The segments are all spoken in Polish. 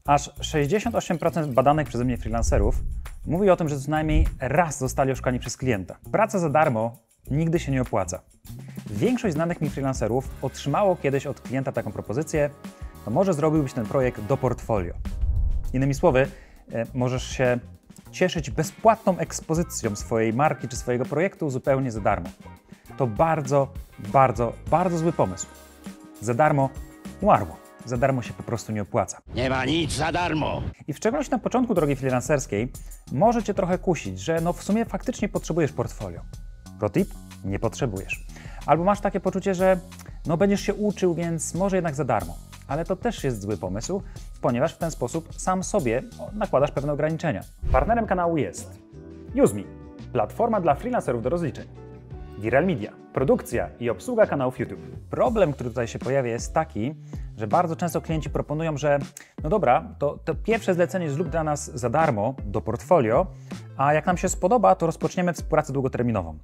Aż 68% badanych przeze mnie freelancerów mówi o tym, że co najmniej raz zostali oszukani przez klienta. Praca za darmo nigdy się nie opłaca. Większość znanych mi freelancerów otrzymało kiedyś od klienta taką propozycję, to może zrobiłbyś ten projekt do portfolio. Innymi słowy, możesz się cieszyć bezpłatną ekspozycją swojej marki czy swojego projektu zupełnie za darmo. To bardzo zły pomysł. Za darmo umarło. Za darmo się po prostu nie opłaca. Nie ma nic za darmo. I w szczególności na początku drogi freelancerskiej może Cię trochę kusić, że w sumie faktycznie potrzebujesz portfolio. Protip? Nie potrzebujesz. Albo masz takie poczucie, że będziesz się uczył, więc może jednak za darmo. Ale to też jest zły pomysł, ponieważ w ten sposób sam sobie nakładasz pewne ograniczenia. Partnerem kanału jest UseMe, platforma dla freelancerów do rozliczeń. Viral Media, produkcja i obsługa kanałów YouTube. Problem, który tutaj się pojawia, jest taki, że bardzo często klienci proponują, że no dobra, to pierwsze zlecenie zrób dla nas za darmo do portfolio, a jak nam się spodoba, to rozpoczniemy współpracę długoterminową.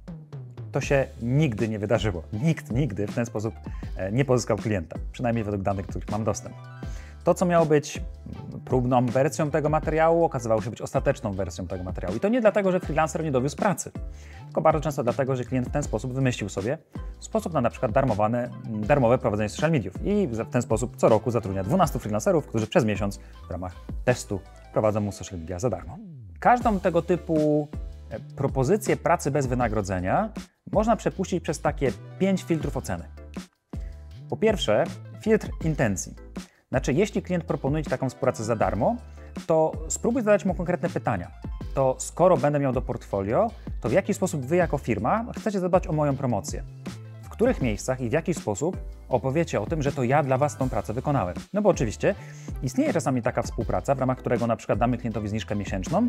To się nigdy nie wydarzyło. Nikt nigdy w ten sposób nie pozyskał klienta, przynajmniej według danych, do których mam dostęp. To, co miało być próbną wersją tego materiału, okazywało się być ostateczną wersją tego materiału. I to nie dlatego, że freelancer nie dowiózł pracy, tylko bardzo często dlatego, że klient w ten sposób wymyślił sobie sposób na przykład darmowe prowadzenie social mediów. I w ten sposób co roku zatrudnia 12 freelancerów, którzy przez miesiąc w ramach testu prowadzą mu social media za darmo. Każdą tego typu propozycję pracy bez wynagrodzenia można przepuścić przez takie 5 filtrów oceny. Po pierwsze, filtr intencji. Znaczy, jeśli klient proponuje Ci taką współpracę za darmo, to spróbuj zadać mu konkretne pytania. To skoro będę miał do portfolio, to w jaki sposób Wy jako firma chcecie zadbać o moją promocję? W których miejscach i w jaki sposób opowiecie o tym, że to ja dla Was tą pracę wykonałem? No bo oczywiście istnieje czasami taka współpraca, w ramach którego na przykład damy klientowi zniżkę miesięczną,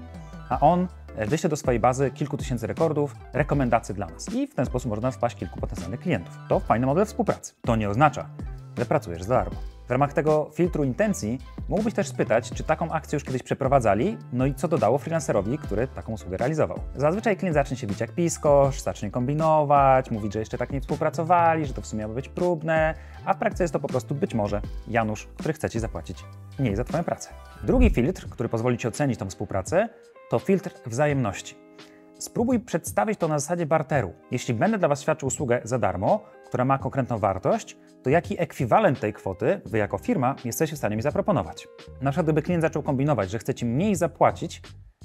a on wyśle do swojej bazy kilku tysięcy rekordów, rekomendacji dla nas i w ten sposób można wpaść kilku potencjalnych klientów. To fajny model współpracy. To nie oznacza, że pracujesz za darmo. W ramach tego filtru intencji mógłbyś też spytać, czy taką akcję już kiedyś przeprowadzali, no i co dodało freelancerowi, który taką usługę realizował. Zazwyczaj klient zacznie się bić jak piskosz, zacznie kombinować, mówić, że jeszcze tak nie współpracowali, że to w sumie miało być próbne, a w praktyce jest to po prostu być może Janusz, który chce Ci zapłacić mniej za Twoją pracę. Drugi filtr, który pozwoli Ci ocenić tą współpracę, to filtr wzajemności. Spróbuj przedstawić to na zasadzie barteru. Jeśli będę dla Was świadczył usługę za darmo, która ma konkretną wartość, to jaki ekwiwalent tej kwoty Wy jako firma jesteście w stanie mi zaproponować? Na przykład gdyby klient zaczął kombinować, że chce Ci mniej zapłacić,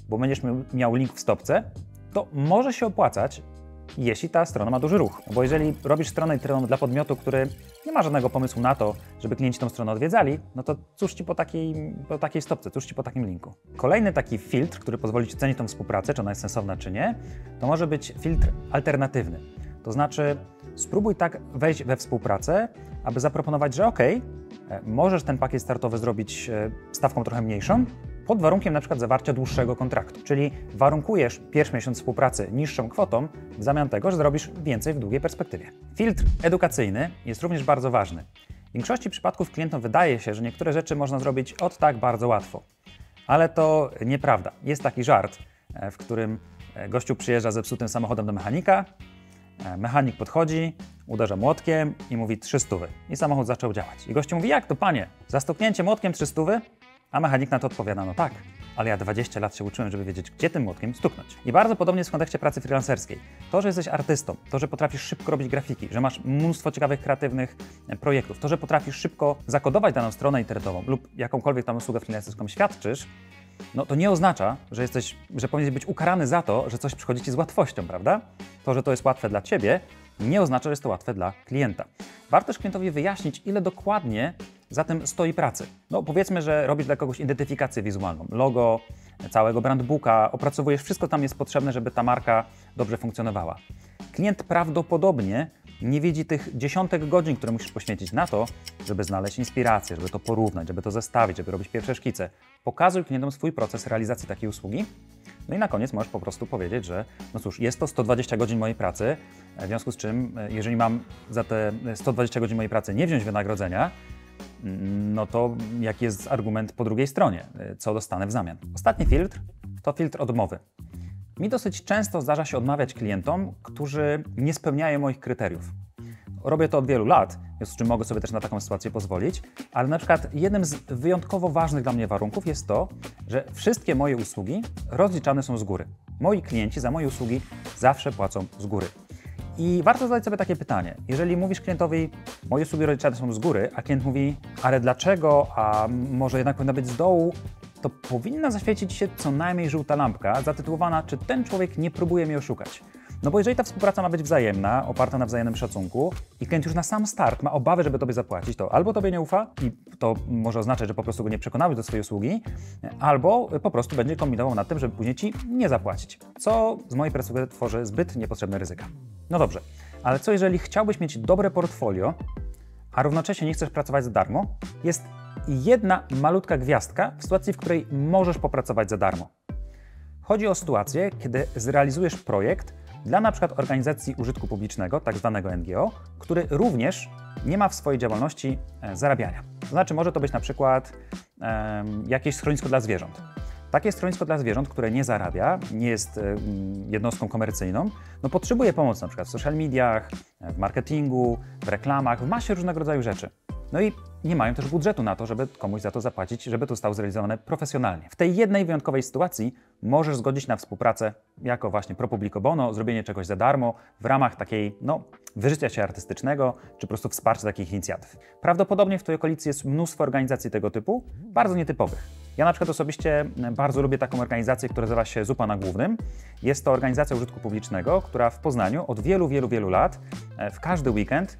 bo będziesz miał link w stopce, to może się opłacać, jeśli ta strona ma duży ruch. Bo jeżeli robisz stronę internetową dla podmiotu, który nie ma żadnego pomysłu na to, żeby klienci tą stronę odwiedzali, no to cóż Ci po takiej stopce, cóż Ci po takim linku. Kolejny taki filtr, który pozwoli Ci ocenić tą współpracę, czy ona jest sensowna, czy nie, to może być filtr alternatywny. To znaczy, spróbuj tak wejść we współpracę, aby zaproponować, że możesz ten pakiet startowy zrobić stawką trochę mniejszą, pod warunkiem na przykład zawarcia dłuższego kontraktu. Czyli warunkujesz pierwszy miesiąc współpracy niższą kwotą w zamian tego, że zrobisz więcej w długiej perspektywie. Filtr edukacyjny jest również bardzo ważny. W większości przypadków klientom wydaje się, że niektóre rzeczy można zrobić tak bardzo łatwo. Ale to nieprawda. Jest taki żart, w którym gościu przyjeżdża zepsutym samochodem do mechanika, mechanik podchodzi, uderza młotkiem i mówi 300. I samochód zaczął działać. I gościu mówi, jak to panie, za stuknięcie młotkiem 300? A mechanik na to odpowiada, no tak, ale ja 20 lat się uczyłem, żeby wiedzieć, gdzie tym młotkiem stuknąć. I bardzo podobnie jest w kontekście pracy freelancerskiej. To, że jesteś artystą, to, że potrafisz szybko robić grafiki, że masz mnóstwo ciekawych, kreatywnych projektów, to, że potrafisz szybko zakodować daną stronę internetową lub jakąkolwiek tam usługę freelancerską świadczysz, no to nie oznacza, że powinieneś być ukarany za to, że coś przychodzi Ci z łatwością, prawda? To, że to jest łatwe dla Ciebie, nie oznacza, że jest to łatwe dla klienta. Warto też klientowi wyjaśnić, ile dokładnie za tym stoi pracy. No powiedzmy, że robisz dla kogoś identyfikację wizualną, logo, całego brandbooka, opracowujesz, wszystko tam jest potrzebne, żeby ta marka dobrze funkcjonowała. Klient prawdopodobnie nie widzi tych dziesiątek godzin, które musisz poświęcić na to, żeby znaleźć inspirację, żeby to porównać, żeby to zestawić, żeby robić pierwsze szkice. Pokazuj klientom swój proces realizacji takiej usługi. No i na koniec możesz po prostu powiedzieć, że no cóż, jest to 120 godzin mojej pracy, w związku z czym, jeżeli mam za te 120 godzin mojej pracy nie wziąć wynagrodzenia, no to jaki jest argument po drugiej stronie? Co dostanę w zamian? Ostatni filtr to filtr odmowy. Mi dosyć często zdarza się odmawiać klientom, którzy nie spełniają moich kryteriów. robię to od wielu lat, w związku z czym mogę sobie też na taką sytuację pozwolić, ale na przykład jednym z wyjątkowo ważnych dla mnie warunków jest to, że wszystkie moje usługi rozliczane są z góry. Moi klienci za moje usługi zawsze płacą z góry. I warto zadać sobie takie pytanie. Jeżeli mówisz klientowi, moje usługi rozliczane są z góry, a klient mówi, ale dlaczego, a może jednak powinna być z dołu, to powinna zaświecić się co najmniej żółta lampka zatytułowana, czy ten człowiek nie próbuje mnie oszukać. No bo jeżeli ta współpraca ma być wzajemna, oparta na wzajemnym szacunku i klient już na sam start ma obawy, żeby Tobie zapłacić, to albo Tobie nie ufa i to może oznaczać, że po prostu go nie przekonałeś do swojej usługi, albo po prostu będzie kombinował nad tym, żeby później Ci nie zapłacić, co z mojej perspektywy tworzy zbyt niepotrzebne ryzyka. No dobrze, ale co jeżeli chciałbyś mieć dobre portfolio, a równocześnie nie chcesz pracować za darmo? Jest jedna malutka gwiazdka w sytuacji, w której możesz popracować za darmo. Chodzi o sytuację, kiedy zrealizujesz projekt dla na przykład organizacji użytku publicznego, tak zwanego NGO, który również nie ma w swojej działalności zarabiania. To znaczy może to być na przykład jakieś schronisko dla zwierząt. Takie schronisko dla zwierząt, które nie zarabia, nie jest jednostką komercyjną, no potrzebuje pomocy na przykład w social mediach, w marketingu, w reklamach, w masie różnego rodzaju rzeczy. No i nie mają też budżetu na to, żeby komuś za to zapłacić, żeby to zostało zrealizowane profesjonalnie. W tej jednej wyjątkowej sytuacji możesz zgodzić na współpracę jako właśnie pro publico bono, zrobienie czegoś za darmo w ramach takiej, wyżycia się artystycznego, czy po prostu wsparcia takich inicjatyw. Prawdopodobnie w tej okolicy jest mnóstwo organizacji tego typu, bardzo nietypowych. Ja na przykład osobiście bardzo lubię taką organizację, która nazywa się Zupa na Głównym. Jest to organizacja użytku publicznego, która w Poznaniu od wielu lat, w każdy weekend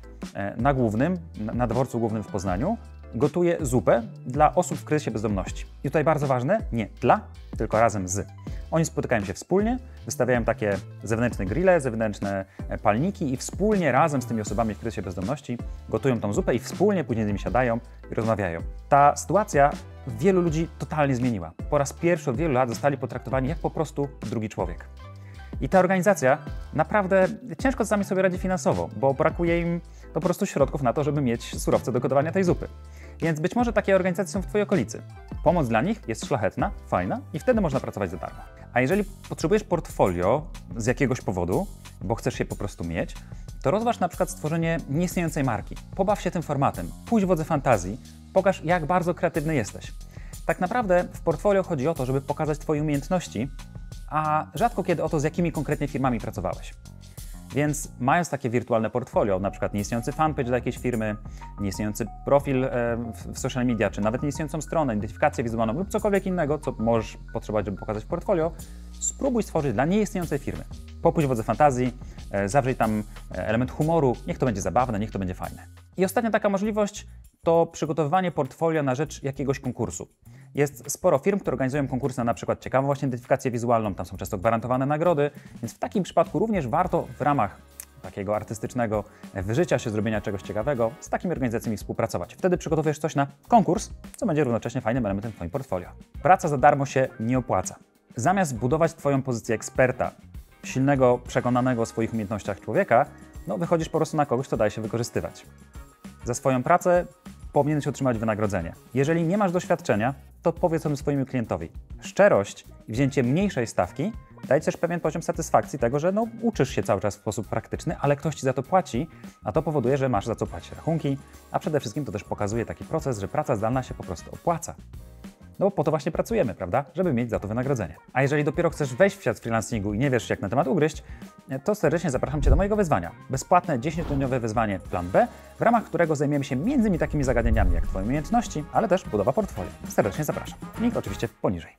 na Głównym, na dworcu głównym w Poznaniu, gotuje zupę dla osób w kryzysie bezdomności. I tutaj bardzo ważne, nie dla, tylko razem z. Oni spotykają się wspólnie, wystawiają takie zewnętrzne grille, zewnętrzne palniki i wspólnie razem z tymi osobami w kryzysie bezdomności gotują tą zupę i wspólnie później z nimi siadają i rozmawiają. Ta sytuacja wielu ludzi totalnie zmieniła. Po raz pierwszy od wielu lat zostali potraktowani jak po prostu drugi człowiek. I ta organizacja naprawdę ciężko czasami sobie radzi finansowo, bo brakuje im po prostu środków na to, żeby mieć surowce do gotowania tej zupy. Więc być może takie organizacje są w Twojej okolicy. Pomoc dla nich jest szlachetna, fajna i wtedy można pracować za darmo. A jeżeli potrzebujesz portfolio z jakiegoś powodu, bo chcesz je po prostu mieć, to rozważ na przykład stworzenie nieistniejącej marki. Pobaw się tym formatem, pójdź w wodze fantazji, pokaż jak bardzo kreatywny jesteś. Tak naprawdę w portfolio chodzi o to, żeby pokazać Twoje umiejętności, a rzadko kiedy o to, z jakimi konkretnie firmami pracowałeś. Więc mając takie wirtualne portfolio, na przykład nieistniejący fanpage dla jakiejś firmy, nieistniejący profil w social media, czy nawet nieistniejącą stronę, identyfikację wizualną lub cokolwiek innego, co możesz potrzebować, żeby pokazać w portfolio, spróbuj stworzyć dla nieistniejącej firmy. Popuść w wodze fantazji, zawrzyj tam element humoru, niech to będzie zabawne, niech to będzie fajne. I ostatnia taka możliwość to przygotowywanie portfolio na rzecz jakiegoś konkursu. Jest sporo firm, które organizują konkursy na przykład ciekawą właśnie identyfikację wizualną, tam są często gwarantowane nagrody, więc w takim przypadku również warto w ramach takiego artystycznego wyżycia się, zrobienia czegoś ciekawego z takimi organizacjami współpracować. Wtedy przygotowujesz coś na konkurs, co będzie równocześnie fajnym elementem w Twoim portfolio. Praca za darmo się nie opłaca. Zamiast budować Twoją pozycję eksperta, silnego, przekonanego o swoich umiejętnościach człowieka, wychodzisz po prostu na kogoś, kto daje się wykorzystywać. Za swoją pracę powinieneś otrzymać wynagrodzenie. Jeżeli nie masz doświadczenia, to powiedz o tym swojemu klientowi. Szczerość i wzięcie mniejszej stawki daje też pewien poziom satysfakcji tego, że uczysz się cały czas w sposób praktyczny, ale ktoś Ci za to płaci, a to powoduje, że masz za co płacić rachunki, a przede wszystkim to też pokazuje taki proces, że praca zdalna się po prostu opłaca. No bo po to właśnie pracujemy, prawda? Żeby mieć za to wynagrodzenie. A jeżeli dopiero chcesz wejść w świat freelancingu i nie wiesz, jak na temat ugryźć, to serdecznie zapraszam Cię do mojego wyzwania. Bezpłatne 10-dniowe wyzwanie Plan B, w ramach którego zajmiemy się m.in. takimi zagadnieniami jak Twoje umiejętności, ale też budowa portfolio. Serdecznie zapraszam. Link oczywiście poniżej.